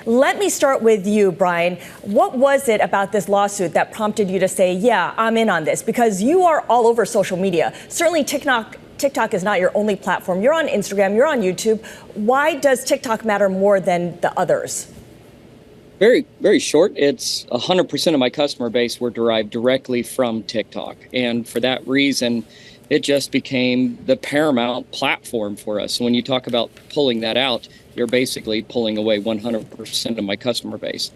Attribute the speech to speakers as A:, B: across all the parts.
A: Let me start with you, Brian. What was it about this lawsuit that prompted you to say, yeah, I'm in on this? Because you are all over social media. Certainly TikTok is not your only platform. You're on Instagram, you're on YouTube. Why does TikTok matter more than the others?
B: Very, very short. It's 100% of my customer base were derived directly from TikTok. And for that reason, it just became the paramount platform for us. When you talk about pulling that out, you're basically pulling away 100% of my customer base.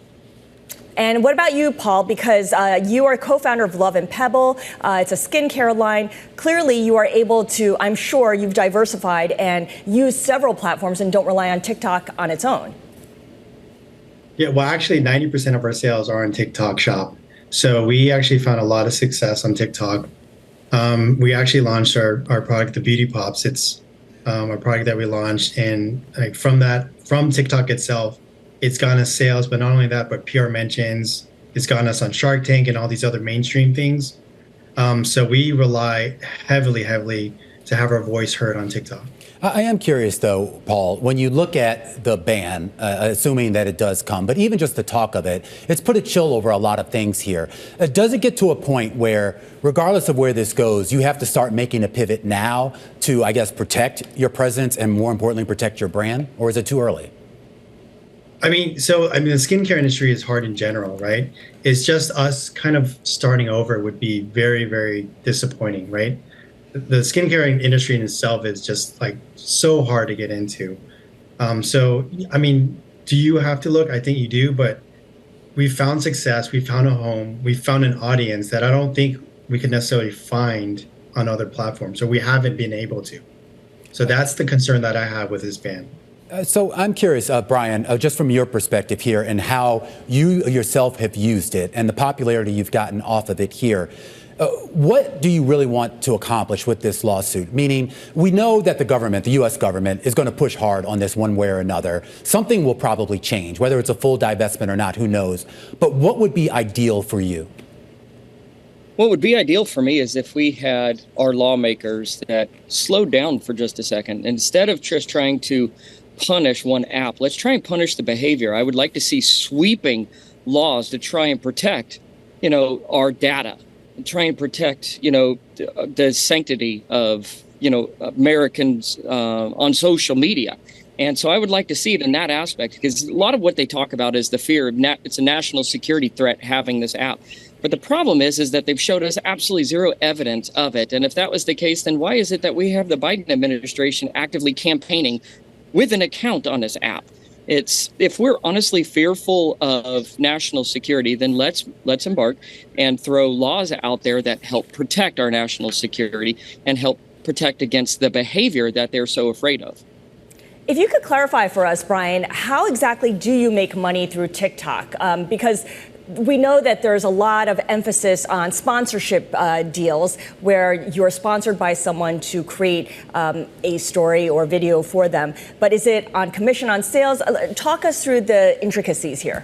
A: And what about you, Paul? Because you are co-founder of Love and Pebble. It's a skincare line. Clearly, you are able to, I'm sure you've diversified and used several platforms and don't rely on TikTok on its own.
C: Yeah, well, actually, 90% of our sales are on TikTok Shop. So we actually found a lot of success on TikTok. We actually launched our product, the Beauty Pops. It's a product that we launched, and from TikTok itself, it's gotten us sales, but not only that, but PR mentions. It's gotten us on Shark Tank and all these other mainstream things. So we rely heavily to have our voice heard on TikTok.
D: I am curious, though, Paul, when you look at the ban, assuming that it does come, but even just the talk of it, it's put a chill over a lot of things here. Does it get to a point where, regardless of where this goes, you have to start making a pivot now to, I guess, protect your presence and, more importantly, protect your brand? Or is it too early?
C: The skincare industry is hard in general, right? It's just us kind of starting over would be very, very disappointing, right? The skincare industry in itself is just like so hard to get into. Do you have to look? I think you do, but we found success. We found a home. We found an audience that I don't think we could necessarily find on other platforms, or we haven't been able to. So that's the concern that I have with this ban.
D: So I'm curious, Brian, just from your perspective here and how you yourself have used it and the popularity you've gotten off of it here. What do you really want to accomplish with this lawsuit? Meaning, we know that the U.S. government, is going to push hard on this one way or another. Something will probably change, whether it's a full divestment or not, who knows. But what would be ideal for you?
B: What would be ideal for me is if we had our lawmakers that slowed down for just a second. Instead of just trying to punish one app, let's try and punish the behavior. I would like to see sweeping laws to try and protect, our data. And try and protect, the sanctity of, Americans on social media. And so I would like to see it in that aspect, because a lot of what they talk about is the fear of it's a national security threat having this app. But the problem is that they've showed us absolutely zero evidence of it. And if that was the case, then why is it that we have the Biden administration actively campaigning with an account on this app? If we're honestly fearful of national security, then let's embark and throw laws out there that help protect our national security and help protect against the behavior that they're so afraid of.
A: If you could clarify for us, Brian, how exactly do you make money through TikTok? Because we know that there's a lot of emphasis on sponsorship deals where you're sponsored by someone to create a story or video for them. But is it on commission on sales? Talk us through the intricacies here.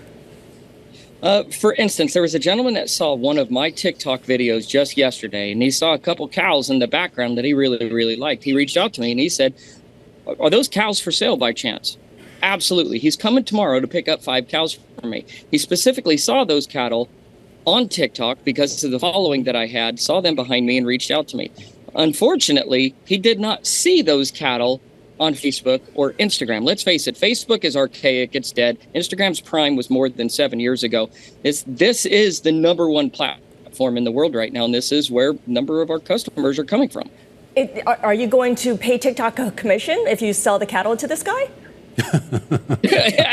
B: For instance, there was a gentleman that saw one of my TikTok videos just yesterday, and he saw a couple cows in the background that he really, really liked. He reached out to me and he said, "Are those cows for sale by chance?" Absolutely. He's coming tomorrow to pick up 5 cows for me. He specifically saw those cattle on TikTok because of the following that I had, saw them behind me and reached out to me. Unfortunately, he did not see those cattle on Facebook or Instagram. Let's face it, Facebook is archaic, it's dead. Instagram's prime was more than 7 years ago. This is the number one platform in the world right now, and this is where a number of our customers are coming from.
A: Are you going to pay TikTok a commission if you sell the cattle to this guy?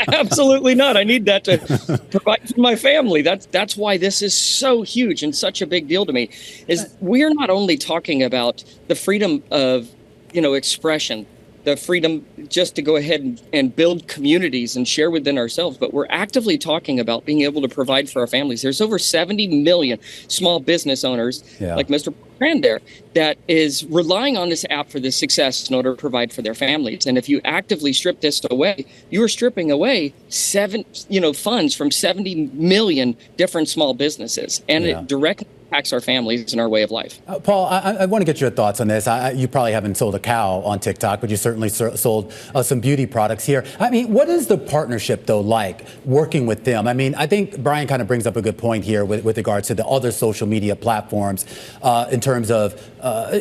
B: Absolutely not. I need that to provide for my family. That's why this is so huge and such a big deal to me. Is we're not only talking about the freedom of, expression, the freedom just to go ahead and build communities and share within ourselves, but we're actively talking about being able to provide for our families. There's over 70 million small business owners, like Mr. Brand there, that is relying on this app for this success in order to provide for their families. And if you actively strip this away, you are stripping away funds from 70 million different small businesses, and it directly impacts our families and our way of life.
D: Paul, I want to get your thoughts on this. You probably haven't sold a cow on TikTok, but you certainly sold some beauty products here. I mean, what is the partnership, though, like working with them? I mean, I think Brian kind of brings up a good point here with regards to the other social media platforms in terms of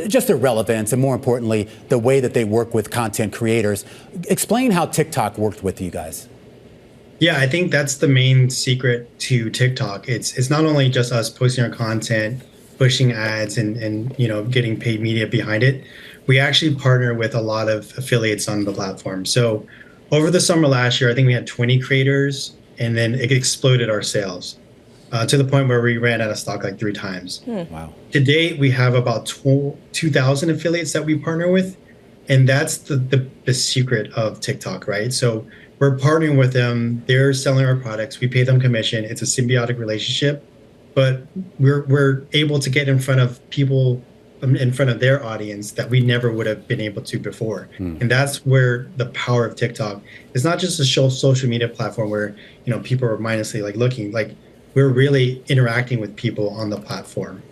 D: just their relevance and, more importantly, the way that they work with content creators. Explain how TikTok worked with you guys.
C: Yeah, I think that's the main secret to TikTok. It's not only just us posting our content, pushing ads, and getting paid media behind it. We actually partner with a lot of affiliates on the platform. So over the summer last year, I think we had 20 creators, and then it exploded our sales to the point where we ran out of stock like 3 times.
D: Wow.
C: To date, we have about 2,000 affiliates that we partner with, and that's the secret of TikTok, right? So we're partnering with them. They're selling our products. We pay them commission. It's a symbiotic relationship, but we're able to get in front of people, in front of their audience that we never would have been able to before. And that's where the power of TikTok is. Not just a social media platform where people are mindlessly like looking. Like, we're really interacting with people on the platform.